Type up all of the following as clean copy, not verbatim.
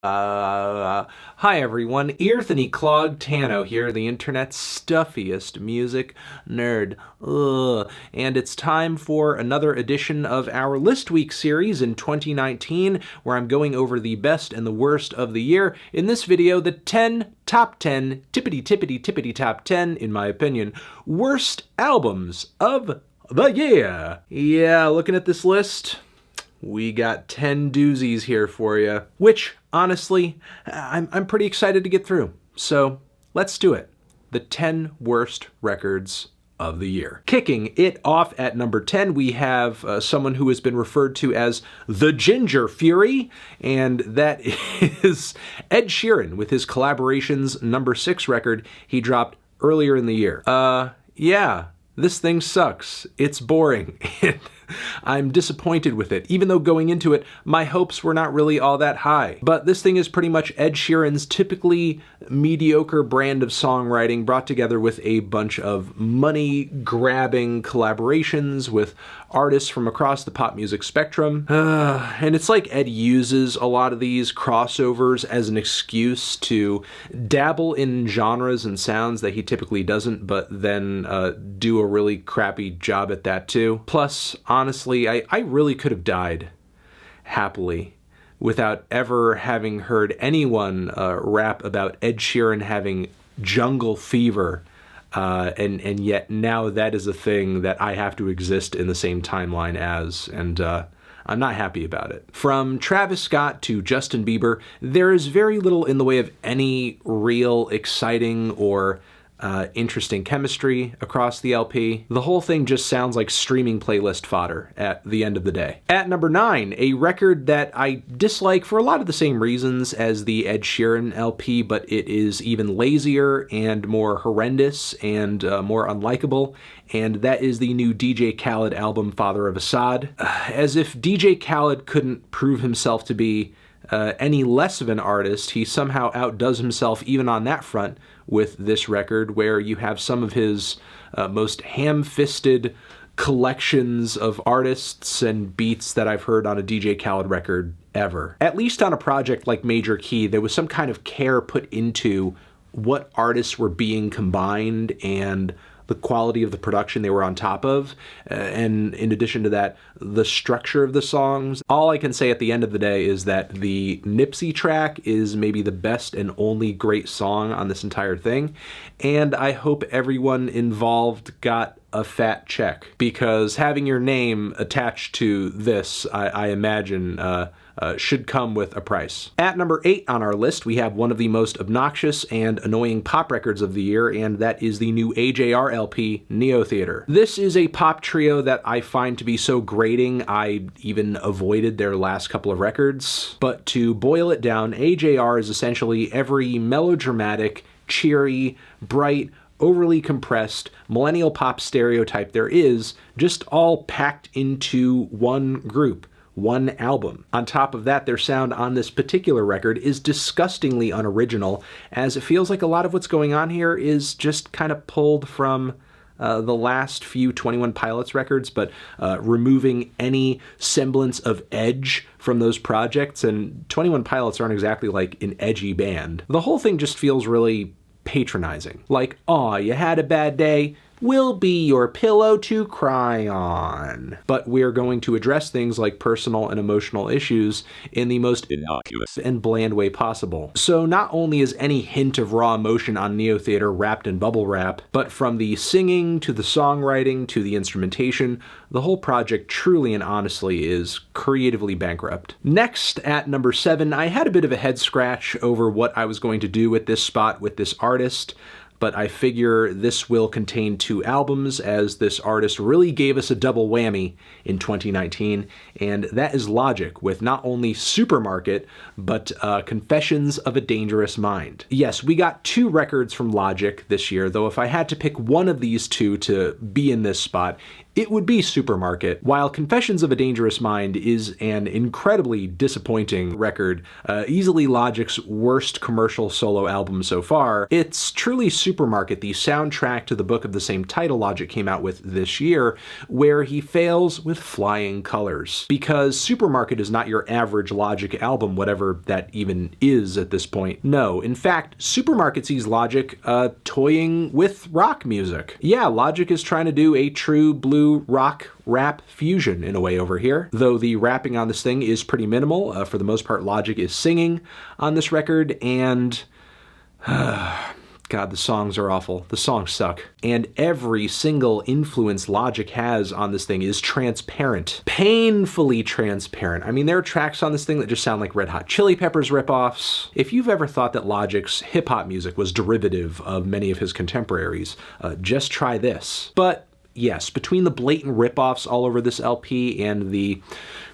Hi everyone, Earthony Clog Tano here, the internet's stuffiest music nerd. And it's time for another edition of our List Week series in 2019, where I'm going over the best and the worst of the year. In this video, the top 10, tippity top 10, in my opinion, worst albums of the year. Yeah, looking at this list, we got 10 doozies here for you, which, honestly, I'm pretty excited to get through. So, let's do it. The 10 worst records of the year. Kicking it off at number 10, we have someone who has been referred to as the Ginger Fury, and that is Ed Sheeran with his Collaborations number 6 record he dropped earlier in the year. Yeah, this thing sucks. It's boring. I'm disappointed with it, even though going into it, my hopes were not really all that high. But this thing is pretty much Ed Sheeran's typically mediocre brand of songwriting brought together with a bunch of money-grabbing collaborations with artists from across the pop music spectrum. And it's like Ed uses a lot of these crossovers as an excuse to dabble in genres and sounds that he typically doesn't, but then do a really crappy job at that too. Plus, honestly, I really could have died happily without ever having heard anyone rap about Ed Sheeran having jungle fever, and yet now that is a thing that I have to exist in the same timeline as, and I'm not happy about it. From Travis Scott to Justin Bieber, there is very little in the way of any real exciting or interesting chemistry across the LP. The whole thing just sounds like streaming playlist fodder at the end of the day. At number 9, a record that I dislike for a lot of the same reasons as the Ed Sheeran LP, but it is even lazier and more horrendous and more unlikable, and that is the new DJ Khaled album, Father of Asahd. As if DJ Khaled couldn't prove himself to be any less of an artist, he somehow outdoes himself even on that front with this record, where you have some of his most ham-fisted collections of artists and beats that I've heard on a DJ Khaled record ever. At least on a project like Major Key, there was some kind of care put into what artists were being combined and the quality of the production they were on top of, and in addition to that, the structure of the songs. All I can say at the end of the day is that the Nipsey track is maybe the best and only great song on this entire thing, and I hope everyone involved got a fat check, because having your name attached to this, I imagine, should come with a price. At number 8 on our list, we have one of the most obnoxious and annoying pop records of the year, and that is the new AJR LP, Neotheater. This is a pop trio that I find to be so grating I even avoided their last couple of records. But to boil it down, AJR is essentially every melodramatic, cheery, bright, overly compressed millennial pop stereotype there is, just all packed into one group, one album. On top of that, their sound on this particular record is disgustingly unoriginal, as it feels like a lot of what's going on here is just kind of pulled from the last few 21 Pilots records, but removing any semblance of edge from those projects, and 21 Pilots aren't exactly like an edgy band. The whole thing just feels really patronizing. Like, aw, you had a bad day? We'll be your pillow to cry on. But we're going to address things like personal and emotional issues in the most innocuous and bland way possible. So not only is any hint of raw emotion on Neotheater wrapped in bubble wrap, but from the singing to the songwriting to the instrumentation, the whole project truly and honestly is creatively bankrupt. Next, at number 7, I had a bit of a head scratch over what I was going to do with this spot with this artist, but I figure this will contain 2 albums, as this artist really gave us a double whammy in 2019, and that is Logic, with not only Supermarket, but Confessions of a Dangerous Mind. Yes, we got 2 records from Logic this year, though if I had to pick one of these 2 to be in this spot, it would be Supermarket. While Confessions of a Dangerous Mind is an incredibly disappointing record, easily Logic's worst commercial solo album so far, it's truly Supermarket, the soundtrack to the book of the same title Logic came out with this year, where he fails with flying colors. Because Supermarket is not your average Logic album, whatever that even is at this point. No, in fact, Supermarket sees Logic toying with rock music. Yeah, Logic is trying to do a true blue rock rap fusion in a way over here, though the rapping on this thing is pretty minimal. For the most part, Logic is singing on this record, and God, the songs are awful. The songs suck. And every single influence Logic has on this thing is transparent. Painfully transparent. I mean, there are tracks on this thing that just sound like Red Hot Chili Peppers ripoffs. If you've ever thought that Logic's hip-hop music was derivative of many of his contemporaries, just try this. But yes, between the blatant ripoffs all over this LP and the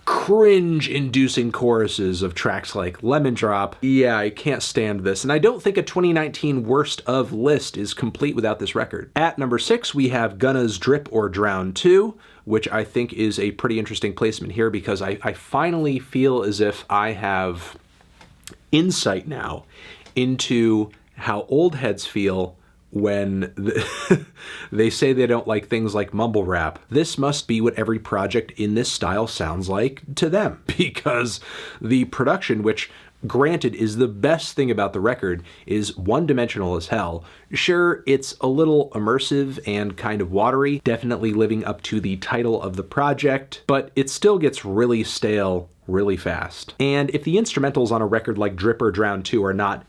cringe-inducing choruses of tracks like Lemon Drop, yeah, I can't stand this. And I don't think a 2019 worst of list is complete without this record. At number 6, we have Gunna's Drip or Drown 2, which I think is a pretty interesting placement here because I finally feel as if I have insight now into how old heads feel when they say they don't like things like mumble rap. This must be what every project in this style sounds like to them, because the production, which granted is the best thing about the record, is one-dimensional as hell. Sure, it's a little immersive and kind of watery, definitely living up to the title of the project, but it still gets really stale really fast. And if the instrumentals on a record like Drip or Drown 2 are not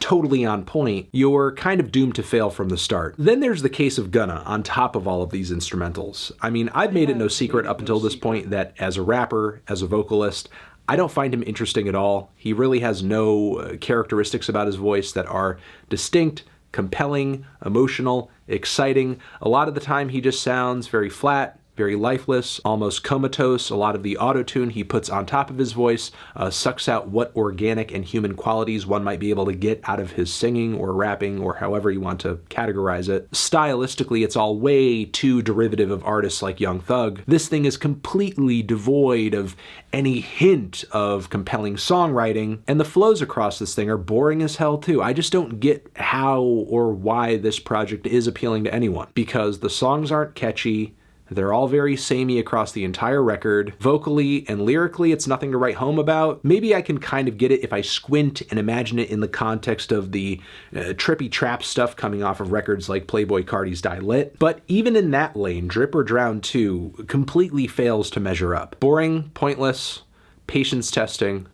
totally on point, you're kind of doomed to fail from the start. Then there's the case of Gunna on top of all of these instrumentals. I mean, I've made it no secret up until this point that as a rapper, as a vocalist, I don't find him interesting at all. He really has no characteristics about his voice that are distinct, compelling, emotional, exciting. A lot of the time he just sounds very flat, very lifeless, almost comatose. A lot of the auto-tune he puts on top of his voice sucks out what organic and human qualities one might be able to get out of his singing or rapping or however you want to categorize it. Stylistically, it's all way too derivative of artists like Young Thug. This thing is completely devoid of any hint of compelling songwriting, and the flows across this thing are boring as hell too. I just don't get how or why this project is appealing to anyone, because the songs aren't catchy. They're all very samey across the entire record. Vocally and lyrically, it's nothing to write home about. Maybe I can kind of get it if I squint and imagine it in the context of the trippy trap stuff coming off of records like Playboi Carti's Die Lit. But even in that lane, Drip or Drown 2 completely fails to measure up. Boring, pointless, patience testing.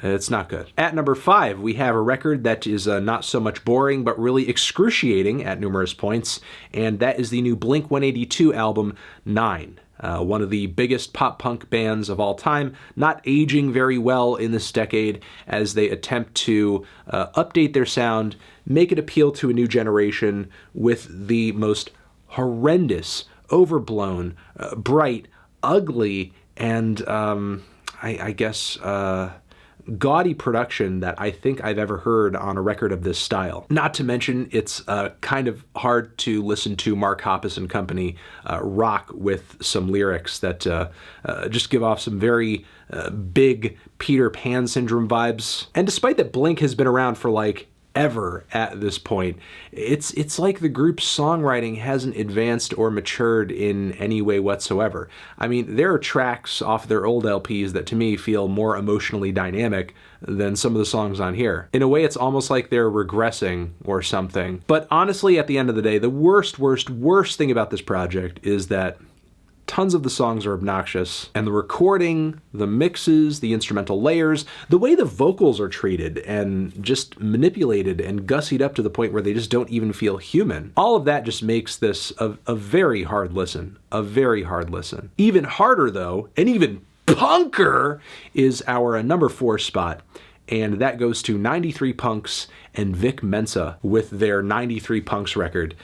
It's not good. At number 5, we have a record that is not so much boring, but really excruciating at numerous points, and that is the new Blink-182 album, 9. One of the biggest pop-punk bands of all time, not aging very well in this decade as they attempt to update their sound, make it appeal to a new generation with the most horrendous, overblown, bright, ugly, and I guess gaudy production that I think I've ever heard on a record of this style. Not to mention, it's kind of hard to listen to Mark Hoppus and company rock with some lyrics that just give off some very big Peter Pan syndrome vibes. And despite that Blink has been around for like ever at this point, it's like the group's songwriting hasn't advanced or matured in any way whatsoever. I mean, there are tracks off their old LPs that to me feel more emotionally dynamic than some of the songs on here. In a way, it's almost like they're regressing or something. But honestly, at the end of the day, the worst thing about this project is that tons of the songs are obnoxious, and the recording, the mixes, the instrumental layers, the way the vocals are treated and just manipulated and gussied up to the point where they just don't even feel human. All of that just makes this a very hard listen, a very hard listen. Even harder though, and even punker, is our number 4 spot, and that goes to 93 Punks and Vic Mensa with their 93 Punks record.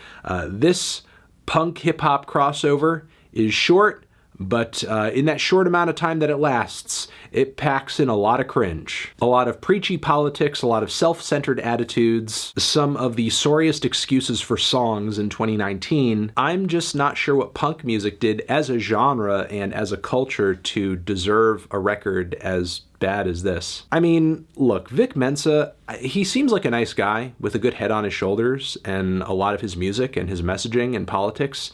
This punk hip-hop crossover is short, But in that short amount of time that it lasts, it packs in a lot of cringe. A lot of preachy politics, a lot of self-centered attitudes, some of the sorriest excuses for songs in 2019. I'm just not sure what punk music did as a genre and as a culture to deserve a record as bad as this. I mean, look, Vic Mensa, he seems like a nice guy with a good head on his shoulders, and a lot of his music and his messaging and politics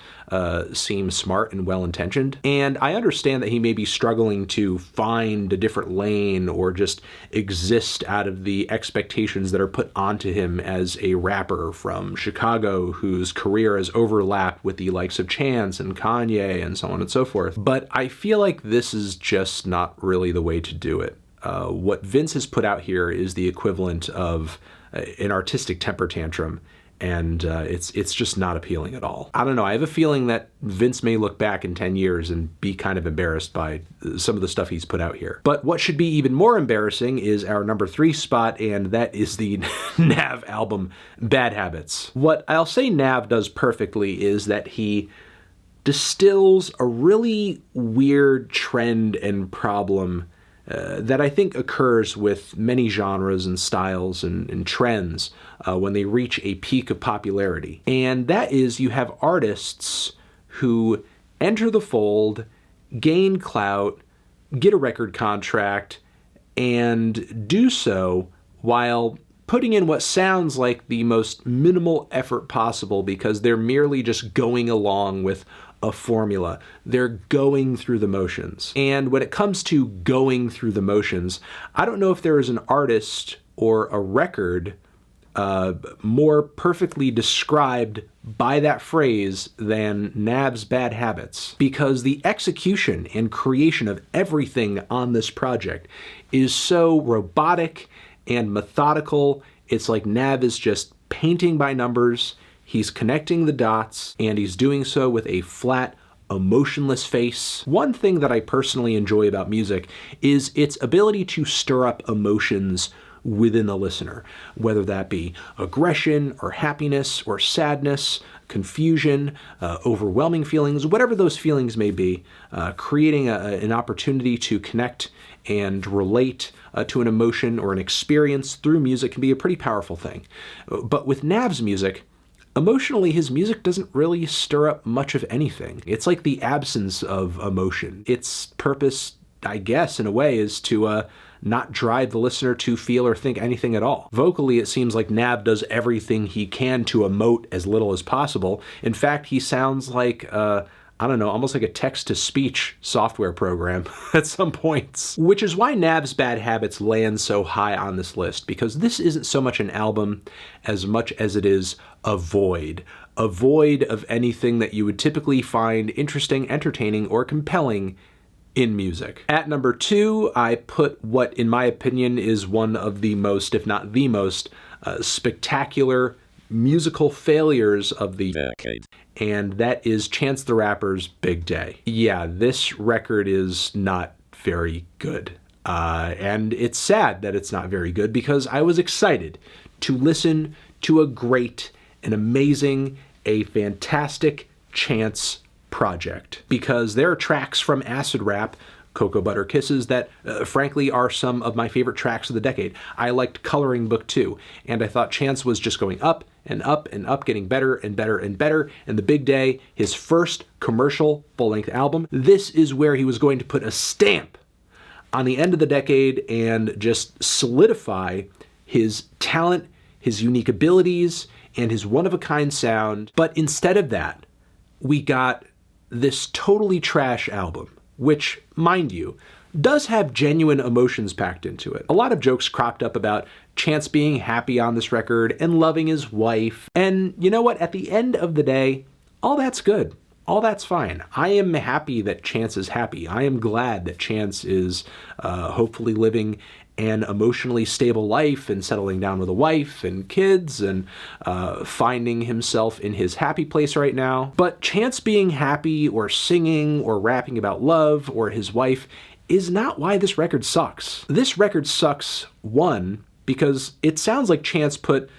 seem smart and well-intentioned. And I understand that he may be struggling to find a different lane or just exist out of the expectations that are put onto him as a rapper from Chicago whose career has overlapped with the likes of Chance and Kanye and so on and so forth. But I feel like this is just not really the way to do it. What Vince has put out here is the equivalent of an artistic temper tantrum, and it's just not appealing at all. I don't know, I have a feeling that Vince may look back in 10 years and be kind of embarrassed by some of the stuff he's put out here. But what should be even more embarrassing is our number 3 spot, and that is the Nav album, Bad Habits. What I'll say Nav does perfectly is that he distills a really weird trend and problem that I think occurs with many genres and styles and trends when they reach a peak of popularity. And that is, you have artists who enter the fold, gain clout, get a record contract, and do so while putting in what sounds like the most minimal effort possible because they're merely just going along with a formula. They're going through the motions. And when it comes to going through the motions, I don't know if there is an artist or a record more perfectly described by that phrase than Nav's Bad Habits, because the execution and creation of everything on this project is so robotic and methodical. It's like Nav is just painting by numbers. He's connecting the dots, and he's doing so with a flat, emotionless face. One thing that I personally enjoy about music is its ability to stir up emotions within the listener, whether that be aggression or happiness or sadness, confusion, overwhelming feelings, whatever those feelings may be, creating an opportunity to connect and relate to an emotion or an experience through music can be a pretty powerful thing. But with Nav's music, emotionally, his music doesn't really stir up much of anything. It's like the absence of emotion. Its purpose, I guess, in a way, is to not drive the listener to feel or think anything at all. Vocally, it seems like Nav does everything he can to emote as little as possible. In fact, he sounds like I don't know, almost like a text-to-speech software program at some points. Which is why Nav's Bad Habits lands so high on this list, because this isn't so much an album as much as it is a void of anything that you would typically find interesting, entertaining, or compelling in music. At number 2, I put what, in my opinion, is one of the most, if not the most, spectacular musical failures of the decade. And that is Chance the Rapper's Big Day. Yeah, this record is not very good. And it's sad that it's not very good because I was excited to listen to a great, an amazing, a fantastic Chance project. Because there are tracks from Acid Rap, Cocoa Butter Kisses, that frankly are some of my favorite tracks of the decade. I liked Coloring Book too, and I thought Chance was just going up and up and up, getting better and better and better. And The Big Day, his first commercial full-length album, this is where he was going to put a stamp on the end of the decade and just solidify his talent, his unique abilities, and his one-of-a-kind sound. But instead of that, we got this totally trash album, which, mind you, does have genuine emotions packed into it. A lot of jokes cropped up about Chance being happy on this record and loving his wife. And you know what? At the end of the day, all that's good. All that's fine. I am happy that Chance is happy. I am glad that Chance is hopefully living an emotionally stable life and settling down with a wife and kids and finding himself in his happy place right now. But Chance being happy or singing or rapping about love or his wife is not why this record sucks. This record sucks, one, because it sounds like Chance put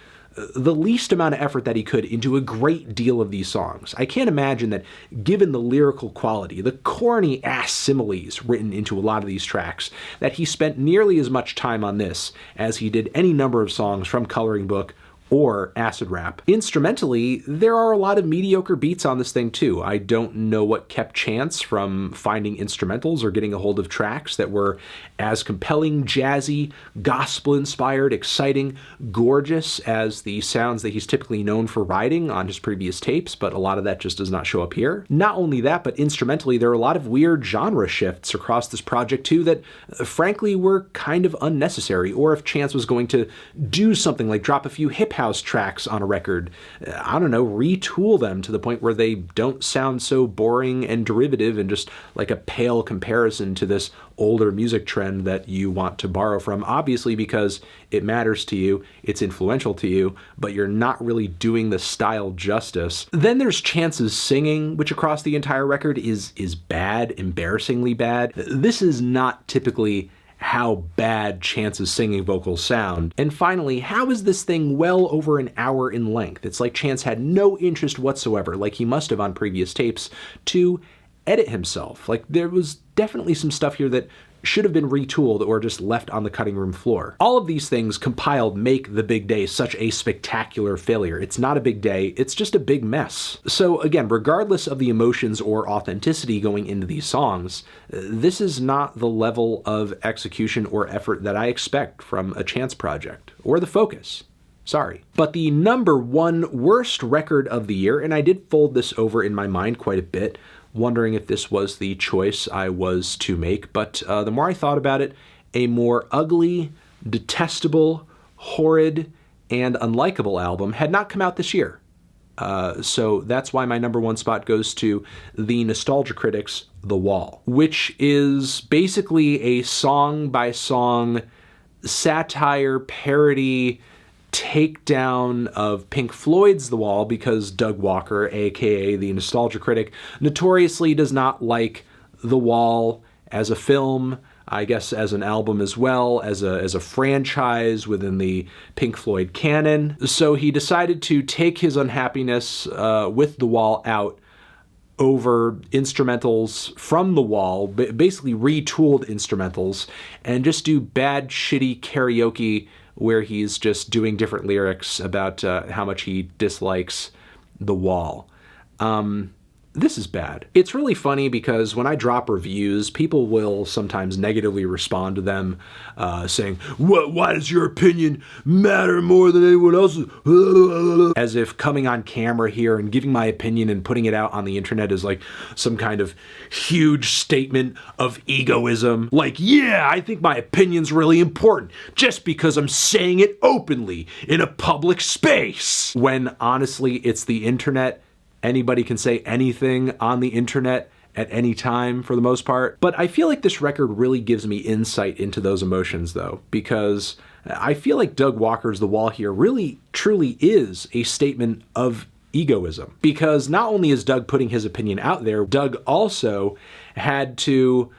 the least amount of effort that he could into a great deal of these songs. I can't imagine that, given the lyrical quality, the corny ass similes written into a lot of these tracks, that he spent nearly as much time on this as he did any number of songs from Coloring Book or Acid Rap. Instrumentally, there are a lot of mediocre beats on this thing too. I don't know what kept Chance from finding instrumentals or getting a hold of tracks that were as compelling, jazzy, gospel-inspired, exciting, gorgeous as the sounds that he's typically known for writing on his previous tapes, but a lot of that just does not show up here. Not only that, but instrumentally, there are a lot of weird genre shifts across this project too that, frankly, were kind of unnecessary. Or if Chance was going to do something like drop a few hip house tracks on a record, I don't know, retool them to the point where they don't sound so boring and derivative and just like a pale comparison to this older music trend that you want to borrow from, obviously because it matters to you, it's influential to you, but you're not really doing the style justice. Then there's Chance's singing, which across the entire record is bad, embarrassingly bad. This is not typically how bad Chance's singing vocals sound. And finally, how is this thing well over an hour in length? It's like Chance had no interest whatsoever, like he must have on previous tapes, to edit himself. Like, there was definitely some stuff here that should have been retooled or just left on the cutting room floor. All of these things compiled make The Big Day such a spectacular failure. It's not a big day, it's just a big mess. So again, regardless of the emotions or authenticity going into these songs, this is not the level of execution or effort that I expect from a Chance project, or the focus. Sorry. But the number one worst record of the year, and I did fold this over in my mind quite a bit, wondering if this was the choice I was to make, but the more I thought about it, a more ugly, detestable, horrid, and unlikable album had not come out this year. So that's why my number one spot goes to the Nostalgia Critics' The Wall, which is basically a song-by-song satire, parody, takedown of Pink Floyd's The Wall, because Doug Walker, aka the Nostalgia Critic, notoriously does not like The Wall as a film, I guess as an album as well, as a franchise within the Pink Floyd canon. So he decided to take his unhappiness with The Wall out over instrumentals from The Wall, basically retooled instrumentals, and just do bad, shitty karaoke where he's just doing different lyrics about how much he dislikes The Wall. This is bad. It's really funny because when I drop reviews, people will sometimes negatively respond to them, saying, why does your opinion matter more than anyone else's? As if coming on camera here and giving my opinion and putting it out on the internet is like some kind of huge statement of egoism. Like, yeah, I think my opinion's really important just because I'm saying it openly in a public space. When honestly, it's the internet. Anybody can say anything on the internet at any time for the most part. But I feel like this record really gives me insight into those emotions though, because I feel like Doug Walker's The Wall here really truly is a statement of egoism. Because not only is Doug putting his opinion out there, Doug also had to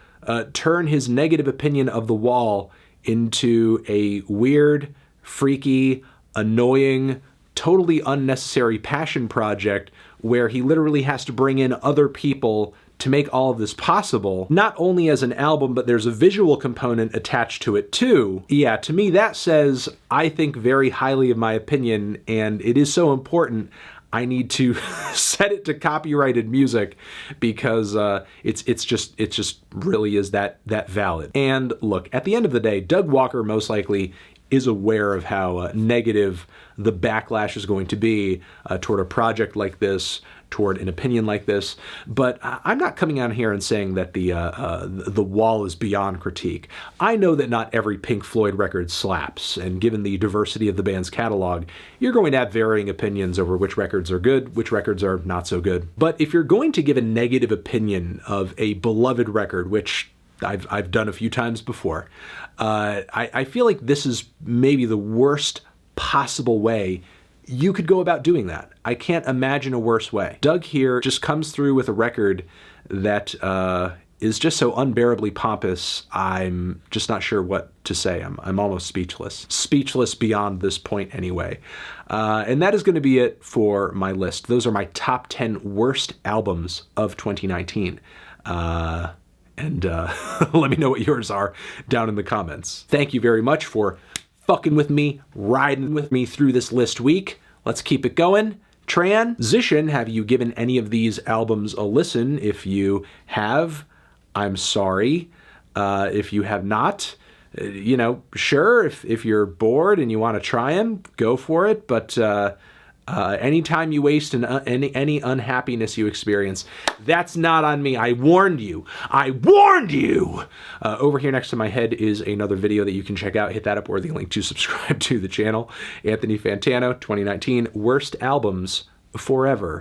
turn his negative opinion of The Wall into a weird, freaky, annoying, totally unnecessary passion project where he literally has to bring in other people to make all of this possible, not only as an album, but there's a visual component attached to it too. Yeah, to me that says, I think very highly of my opinion, and it is so important I need to set it to copyrighted music because it's just really is that valid. And look, at the end of the day, Doug Walker most likely is aware of how negative the backlash is going to be toward a project like this, toward an opinion like this. But I'm not coming out here and saying that the Wall is beyond critique. I know that not every Pink Floyd record slaps, and given the diversity of the band's catalog, you're going to have varying opinions over which records are good, which records are not so good. But if you're going to give a negative opinion of a beloved record, which I've done a few times before, I feel like this is maybe the worst possible way you could go about doing that. I can't imagine a worse way. Doug here just comes through with a record that is just so unbearably pompous, I'm just not sure what to say. I'm almost speechless. Speechless beyond this point anyway. And that is going to be it for my list. Those are my top 10 worst albums of 2019. And let me know what yours are down in the comments. Thank you very much for fucking with me, riding with me through this list week. Let's keep it going. Transition, have you given any of these albums a listen? If you have, I'm sorry. If you have not, you know, sure, if you're bored and you want to try them, go for it. But anytime you waste any unhappiness you experience, that's not on me. I warned you. I warned you! Over here next to my head is another video that you can check out. Hit that up or the link to subscribe to the channel. Anthony Fantano, 2019 Worst Albums Forever.